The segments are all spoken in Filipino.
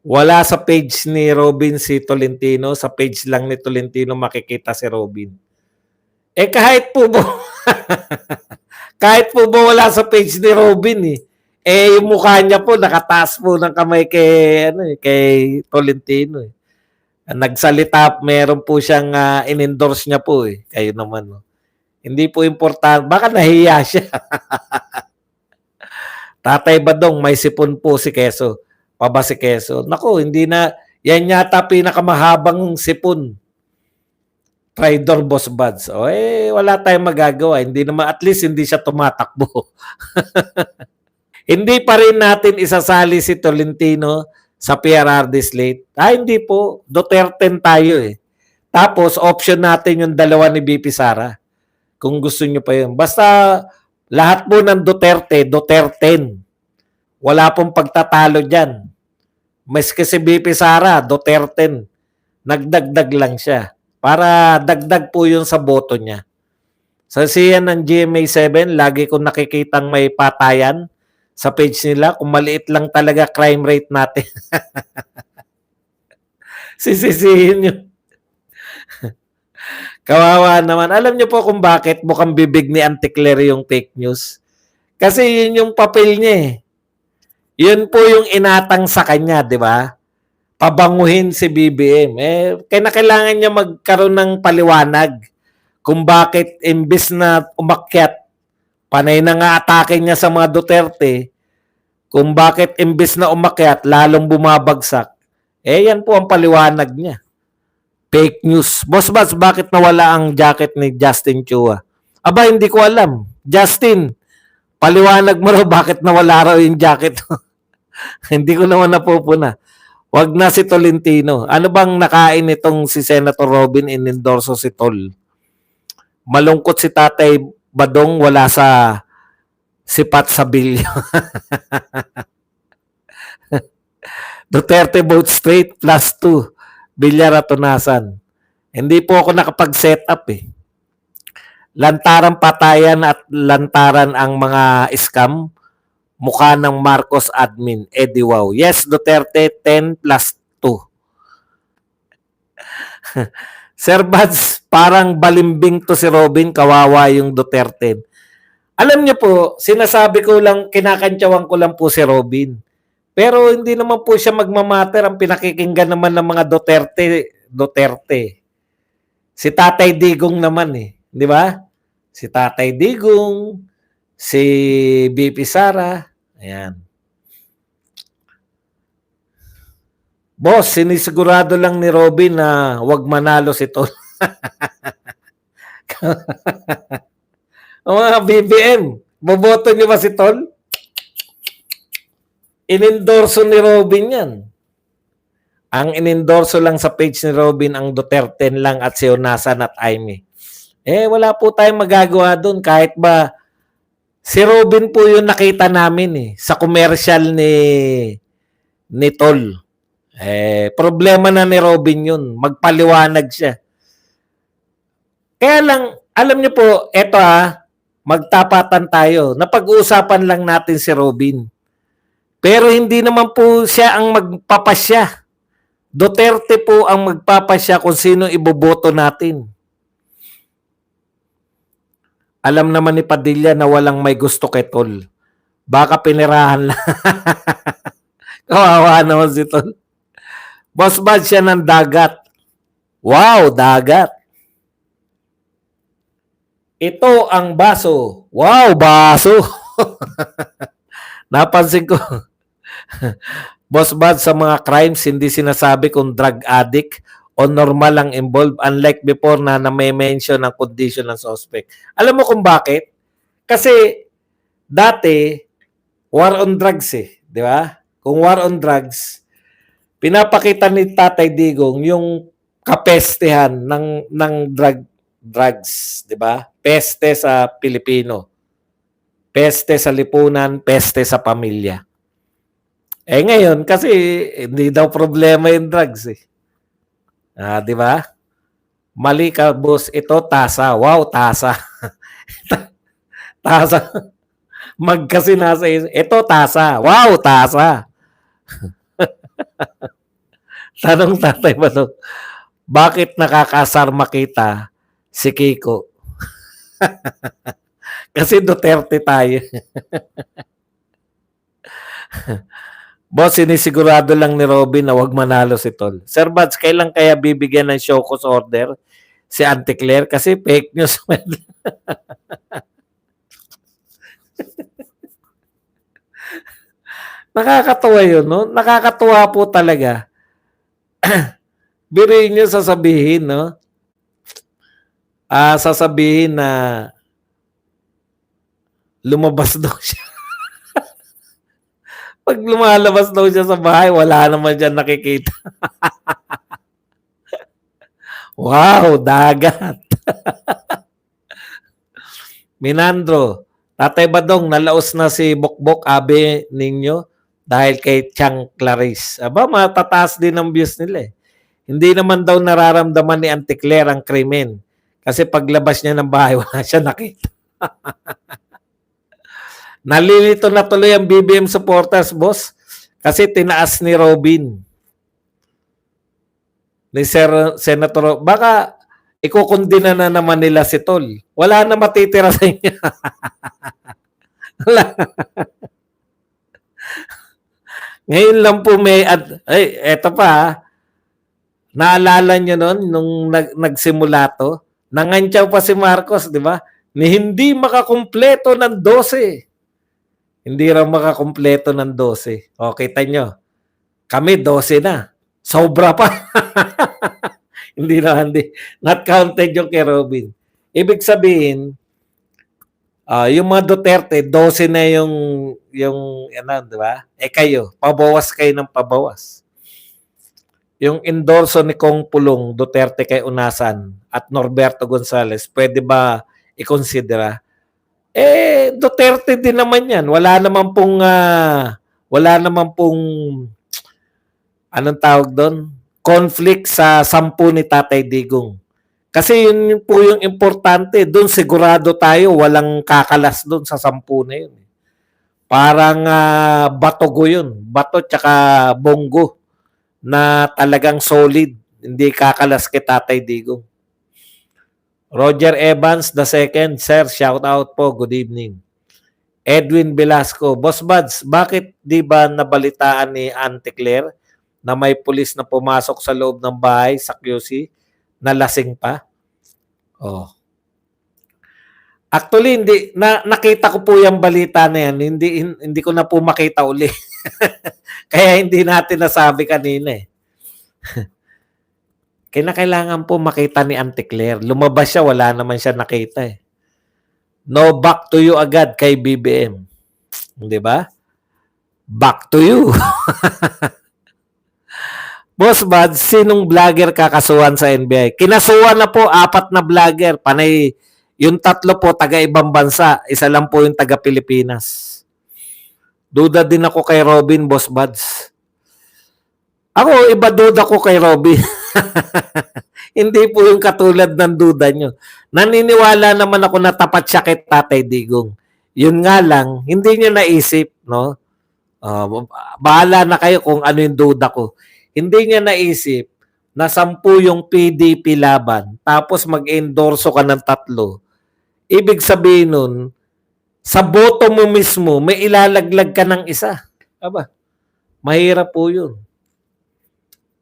Wala sa page ni Robin si Tolentino, sa page lang ni Tolentino makikita si Robin. Eh kahit po ba, kahit po ba wala sa page ni Robin eh. Eh yung mukha niya po nakataas po ng kamay kay kay Tolentino eh. Nagsalita, meron po siyang in-endorse niya po eh. Kayo naman. No? Hindi po importante. Baka nahiya siya. Tatay Badong, may sipon po si Keso. Paba si Keso. Naku, hindi na. Yan yata pinakamahabang sipon. Trader Boss Buds. O wala tayong magagawa. Hindi naman, at least hindi siya tumatakbo. Hindi pa rin natin isasali si Tolentino sa PRRD slate. Hindi po. Duterte tayo eh. Tapos, option natin yung dalawa ni BP Sara. Kung gusto nyo pa yun. Basta, lahat po ng Duterte, Duterte. Wala pong pagtatalo dyan. Maski si BP Sara, Duterte. Nagdagdag lang siya. Para dagdag po yun sa boto niya. Sa siya ng GMA7, lagi kong nakikitang may patayan sa page nila. Kung maliit lang talaga crime rate natin. Sisisihin yun. Kawawa naman. Alam niyo po kung bakit mukhang bibig ni Auntie Claire yung fake news? Kasi yun yung papel niya eh. Yun po yung inatang sa kanya, di ba? Pabanguhin si BBM. Kailangan niya magkaroon ng paliwanag kung bakit imbis na umakyat, panay na nga atake niya sa mga Duterte, kung bakit imbis na umakyat, lalong bumabagsak. Yan po ang paliwanag niya. Fake news. Boss Bats, bakit nawala ang jacket ni Justin Chua? Aba, hindi ko alam. Justin, paliwanag mo raw bakit nawala raw yung jacket. Hindi ko naman napupuna. Wag na si Tolentino. Ano bang nakain itong si Senator Robin in-endorso si Tol? Malungkot si Tatay Badong wala sa sipat sa bilyo. Duterte vote straight plus 2. Bilyar at tunasan. Hindi po ako nakapag-set up eh. Lantaran patayan at lantaran ang mga scam. Mukha ng Marcos admin. Eddie Wow. Yes, Duterte 10 plus 2. Sir Bads, parang balimbing to si Robin. Kawawa yung Duterte. Alam niyo po, sinasabi ko lang, kinakantsawan ko lang po si Robin. Pero hindi naman po siya magmamatter. Ang pinakikinggan naman ng mga Duterte. Si Tatay Digong naman eh. Di ba? Si Tatay Digong, si BP Sara. Ayan. Boss, sinisigurado lang ni Robin na wag manalo si Tol. O mga BBM, boboto niyo ba si Tol? Inendorso ni Robin yan. Ang inendorso lang sa page ni Robin ang Duterte lang at si Onasan at Aimee. Wala po tayong magagawa doon kahit ba si Robin po yung nakita namin sa commercial ni Tol. Problema na ni Robin yun. Magpaliwanag siya. Kaya lang, alam niyo po, eto magtapatan tayo. Napag-uusapan lang natin si Robin. Pero hindi naman po siya ang magpapasya. Duterte po ang magpapasya kung sino iboboto natin. Alam naman ni Padilla na walang may gusto kay Tol. Baka pinirahan lang. Kawawa naman si Tol. Boss bad siya ng dagat. Wow, dagat. Ito ang baso. Wow, baso. Napansin ko. Boss bad sa mga crimes, hindi sinasabi kung drug addict o normal ang involved, unlike before na may mention ang condition ng suspect. Alam mo kung bakit? Kasi dati, war on drugs di ba? Kung war on drugs, pinapakita ni Tatay Digong yung kapestehan ng drugs, di ba? Peste sa Pilipino. Peste sa lipunan, peste sa pamilya. Ngayon, kasi hindi daw problema yung drugs di ba? Mali ka, boss. Ito, tasa. Wow, tasa. Tasa. Magkasi nasa ito, tasa. Wow, tasa. Tanong Tatay Badong, bakit nakakasar makita si Kiko? Kasi Duterte tayo. Boss, sinisigurado lang ni Robin na wag manalo si Tol. Sir Bads, kailan kaya bibigyan ng show cause order si Auntie Claire? Kasi fake news. Nakakatuwa yun, no? Nakakatuwa po talaga. Biruin nyo sasabihin, no? Sasabihin na lumabas daw siya. Pag lumalabas daw siya sa bahay, wala naman dyan nakikita. Wow, dagat. Minandro, Tatay Badong, nalaos na si Bokbok Abe ninyo dahil kay Chang Clarice. Aba, matataas din ang views nila eh. Hindi naman daw nararamdaman ni Auntie Claire ang krimen. Kasi paglabas niya ng bahay, wala siya nakita. Nalilito na tuloy ang BBM supporters, boss. Kasi tinaas ni Robin. Ni Senator, baka ikukundina na naman nila si Tol. Wala na matitira sa inyo. Wala. Ngayon lang po may, eto pa, naalala nyo nun, nung nagsimula to, nangantyaw pa si Marcos, di ba? Ni hindi makakumpleto ng 12. Hindi raw makakumpleto ng 12. O, kita nyo. Kami 12 na. Sobra pa. Hindi na, hindi. Not counted yung kay Robin. Ibig sabihin, yung mga Duterte, 12 na yung ano, di ba? Kayo, pabawas kayo ng pabawas. Yung endorso ni Kong Pulong, Duterte kay Unasan at Norberto Gonzales, pwede ba i-considera? Duterte din naman yan. Wala naman pong anong tawag doon? Conflict sa 10 ni Tatay Digong. Kasi yun po yung importante. Doon sigurado tayo, walang kakalas doon sa 10 na yun. Parang batogo yun. Bato tsaka bonggo na talagang solid. Hindi kakalas kay Tatay Digong. Roger Evans II, sir, shout out po. Good evening. Edwin Velasco, Boss Buds, bakit di ba nabalitaan ni Auntie Claire na may pulis na pumasok sa loob ng bahay sa QC na lasing pa? Oh. Actually, nakita ko po yung balita na yan. Hindi ko na po makita uli. Kaya hindi natin nasabi kanina eh. Kailangan po makita ni Auntie Claire. Lumabas siya, wala naman siya nakita eh. No back to you agad kay BBM. Di ba? Back to you. Boss Bad, sinong vlogger kakasuhan sa NBI? Kinasuhan na po 4 na vlogger. Panay, yung 3 po taga ibang bansa. Isa lang po yung taga Pilipinas. Duda din ako kay Robin, Boss Buds. Ako, iba duda ko kay Robin. Hindi po yung katulad ng duda nyo. Naniniwala naman ako na tapat siya kay Tatay Digong. Yun nga lang, hindi niya naisip, no? Bahala na kayo kung ano yung duda ko. Hindi niya naisip na 10 yung PDP laban, tapos mag-endorso ka ng 3. Ibig sabihin nun, sa boto mo mismo, may ilalaglag ka ng isa. Aba, mahirap po yun.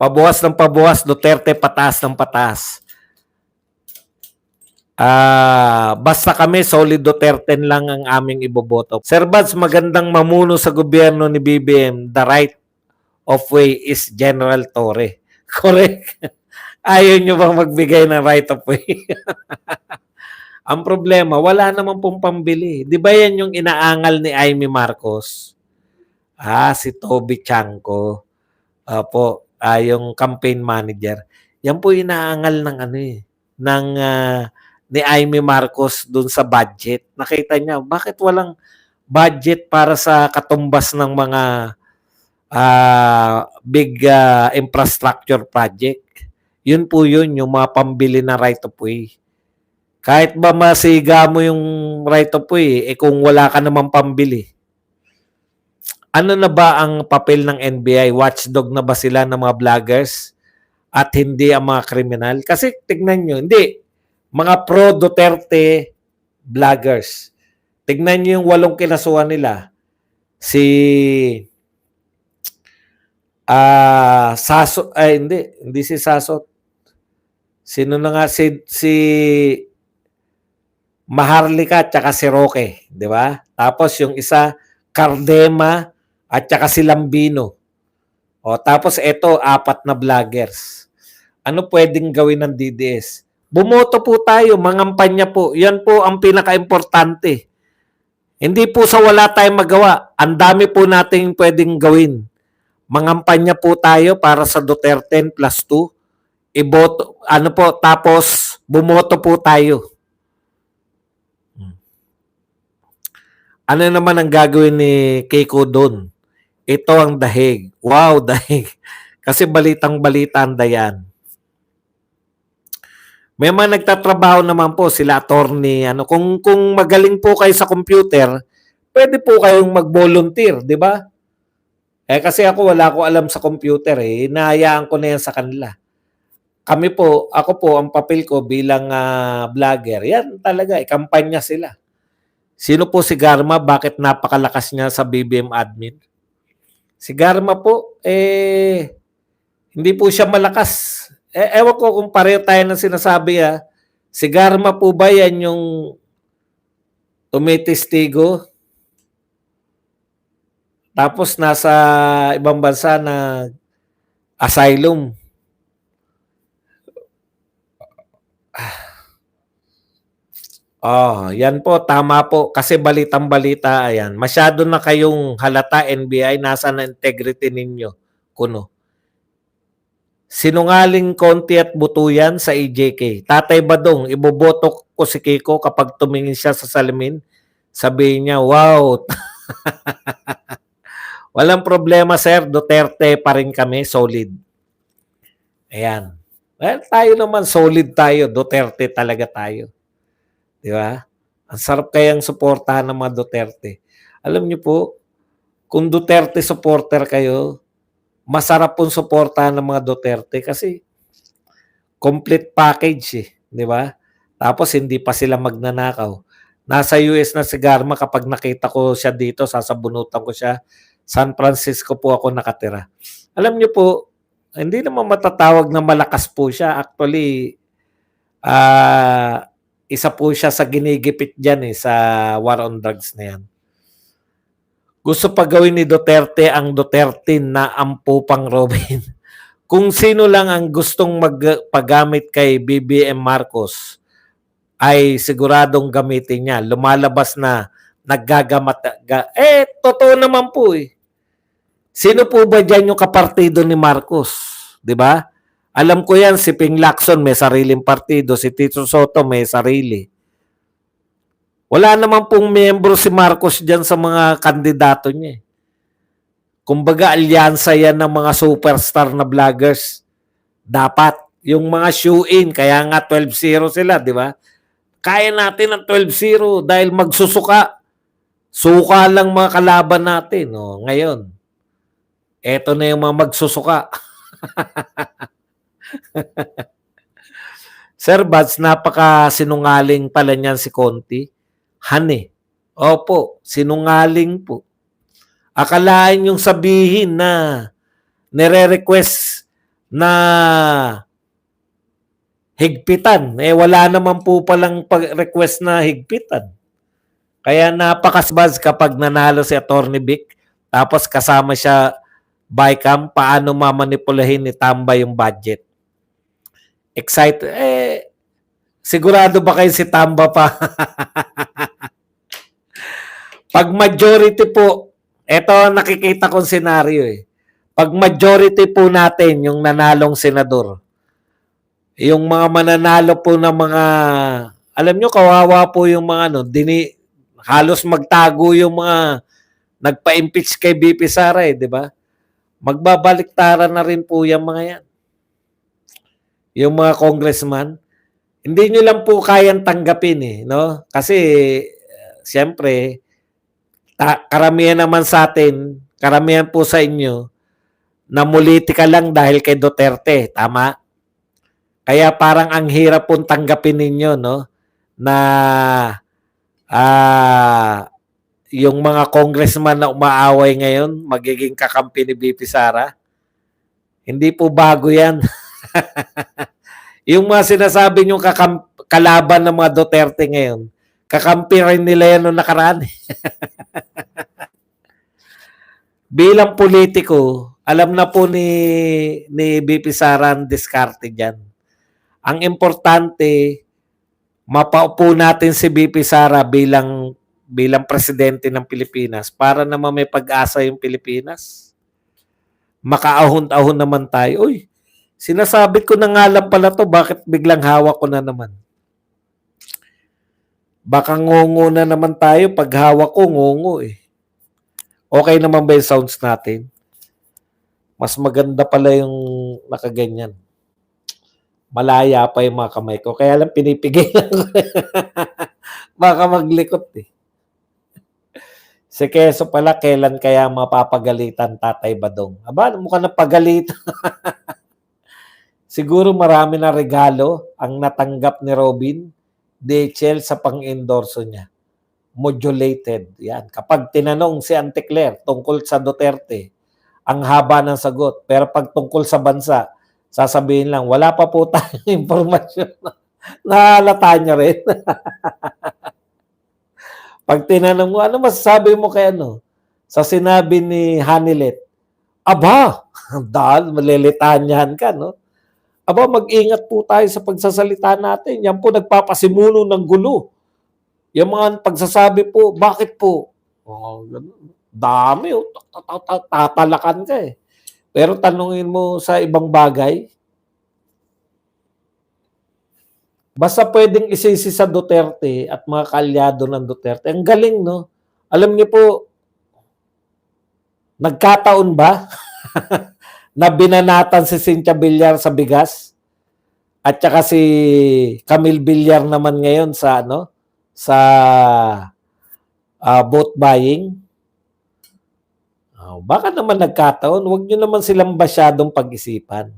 Pabuwas ng pabuwas, Duterte pataas ng pataas. Basta kami, solid Duterte lang ang aming iboboto. Sir Bads, magandang mamuno sa gobyerno ni BBM. The right of way is General Torre. Correct. Ayaw nyo bang magbigay ng right of way? Ang problema, wala naman pong pambili. Di ba yan yung inaangal ni Amy Marcos? Si Toby Chanco. Yung campaign manager. Yan po inaangal ng ni Amy Marcos dun sa budget. Nakita niya, bakit walang budget para sa katumbas ng mga big infrastructure project? Yun po yun, yung mga pambili na right of way. Kahit ba masiga mo yung right of way, kung wala ka naman pambili. Ano na ba ang papel ng NBI? Watchdog na ba sila ng mga vloggers at hindi ang mga kriminal? Kasi tignan nyo, hindi. Mga pro-Duterte vloggers. Tignan nyo yung 8 kinasuhan nila. Si Saso, ay hindi si Saso. Sino na nga si Maharlika at saka si Roque, di ba? Tapos yung isa, Cardema at saka si Lambino. O, tapos ito, 4 na vloggers. Ano pwedeng gawin ng DDS? Bumoto po tayo, mangampanya po. Yan po ang pinaka-importante. Hindi po sa wala tayong magawa. Ang dami po nating pwedeng gawin. Mangampanya po tayo para sa Duterte plus 2. Iboto, tapos bumoto po tayo. Ano naman ang gagawin ni Keiko doon? Ito ang dahig. Wow, dahig. Kasi balitang-balita ang dayan. May mga nagtatrabaho naman po sila attorney. Kung magaling po kayo sa computer, pwede po kayong mag-volunteer, di ba? Kasi ako wala ko alam sa computer Hinahayaan ko na yan sa kanila. Ako po, ang papel ko bilang vlogger, yan talaga, kampanya sila. Sino po si Garma? Bakit napakalakas niya sa BBM admin? Si Garma po, hindi po siya malakas. Ewan ko kung pareho tayo ng sinasabi Si Garma po ba yan yung tumitestigo? Tapos nasa ibang bansa na asylum. Yan po, tama po. Kasi balitang-balita, ayan. Masyado na kayong halata, NBI, nasa na integrity ninyo. Kuno. Sinungaling konti at buto yan sa EJK. Tatay Badong, iboboto ko si Kiko kapag tumingin siya sa salamin. Sabihin niya, wow. Walang problema, sir. Duterte pa rin kami, solid. Ayan. Well, tayo naman, solid tayo. Duterte talaga tayo. Di ba? Ang sarap kayang suportahan ng mga Duterte. Alam niyo po, kung Duterte supporter kayo, masarap pong suportahan ng mga Duterte kasi complete package di ba? Tapos hindi pa sila magnanakaw. Nasa US na si Garma, kapag nakita ko siya dito, sasabunutan ko siya. San Francisco po ako nakatira. Alam niyo po, hindi naman matatawag na malakas po siya. Actually, isa po siya sa ginigipit dyan sa war on drugs na yan. Gusto pa gawin ni Duterte ang Duterte na ampo pang Robin. Kung sino lang ang gustong magpagamit kay BBM Marcos, ay siguradong gamitin niya. Lumalabas na naggagamat. Totoo naman po Sino po ba dyan yung kapartido ni Marcos? Di ba? Alam ko yan, si Ping Lacson may sariling partido, si Tito Soto may sarili. Wala naman pong miyembro si Marcos dyan sa mga kandidato niya. Kumbaga, alyansa yan ng mga superstar na vloggers. Dapat. Yung mga shoe-in, kaya nga 12-0 sila, di ba? Kaya natin ang 12-0 dahil magsusuka. Suka lang mga kalaban natin. Ngayon, eto na yung mga magsusuka. Sir Bats, napaka-sinungaling pala niyan si Conti. Opo, sinungaling po. Akalain yung sabihin na nire-request na higpitan. Wala naman po palang request na higpitan. Kaya napakasbaz kapag nanalo si Atty. Vic, tapos kasama siya bycam, paano mamanipulahin ni Tamba yung budget. Excited. Sigurado ba kayo si Tamba pa? Pag majority po, eto nakikita kong senaryo Pag majority po natin yung nanalong senador, yung mga mananalo po ng mga, alam nyo, kawawa po yung mga halos magtago yung mga nagpa-impeach kay BP Sara di ba? Magbabaliktaran na rin po yung mga yan. Yung mga congressman, hindi nyo lang po kayang tanggapin no? Kasi, siyempre, karamihan naman sa atin, karamihan po sa inyo, namuliti ka lang dahil kay Duterte, tama? Kaya parang ang hirap pong tanggapin ninyo, no? Na yung mga congressman na umaaway ngayon, magiging kakampi ni BP Sara. Hindi po bago yan. Yung mga sinasabi nyo kalaban ng mga Duterte ngayon, kakampi rin nila yan noong nakaraan. Bilang politiko, alam na po ni BP Sara ang diskarte dyan. Ang importante, mapaupo natin si BP Sara bilang presidente ng Pilipinas para naman may pag-asa yung Pilipinas. Makaahon-ahon naman tayo. Uy, sinasabit ko na nga lang pala to, bakit biglang hawak ko na naman? Baka ngongo na naman tayo, pag hawak ko, ngongo eh. Okay naman ba yung sounds natin? Mas maganda pala yung nakaganyan. Malaya pa yung mga kamay ko. Kaya lang pinipigilan ko. Baka maglikot eh. Si Keso pala, kailan kaya mapapagalitan Tatay Badong? Aba, mukha na pagalitan. Siguro marami na regalo ang natanggap ni Robin DHL sa pang-endorso niya. Modulated. Yan. Kapag tinanong si Auntie Claire tungkol sa Duterte, ang haba ng sagot. Pero pag tungkol sa bansa, sasabihin lang, wala pa po tayong impormasyon. Nahalata niya rin. Pag tinanong mo, ano masasabi mo kay ano? Sa sinabi ni Hanilet, aba, dahil malilitanyahan ka, no? Aba, mag-ingat po tayo sa pagsasalita natin. Yan po nagpapasimuno ng gulo. Yung mga pagsasabi po, bakit po? Oh, dami, oh. Tatalakan ka eh. Pero tanungin mo sa ibang bagay, basta pwedeng isisi sa Duterte at mga kaalyado ng Duterte. Ang galing, no? Alam niyo po, nagkataon ba na binanatan si Cynthia Villar sa bigas? At saka si Camille Villar naman ngayon sa vote buying? Baka naman nagkataon. Huwag nyo naman silang masyadong pag-isipan.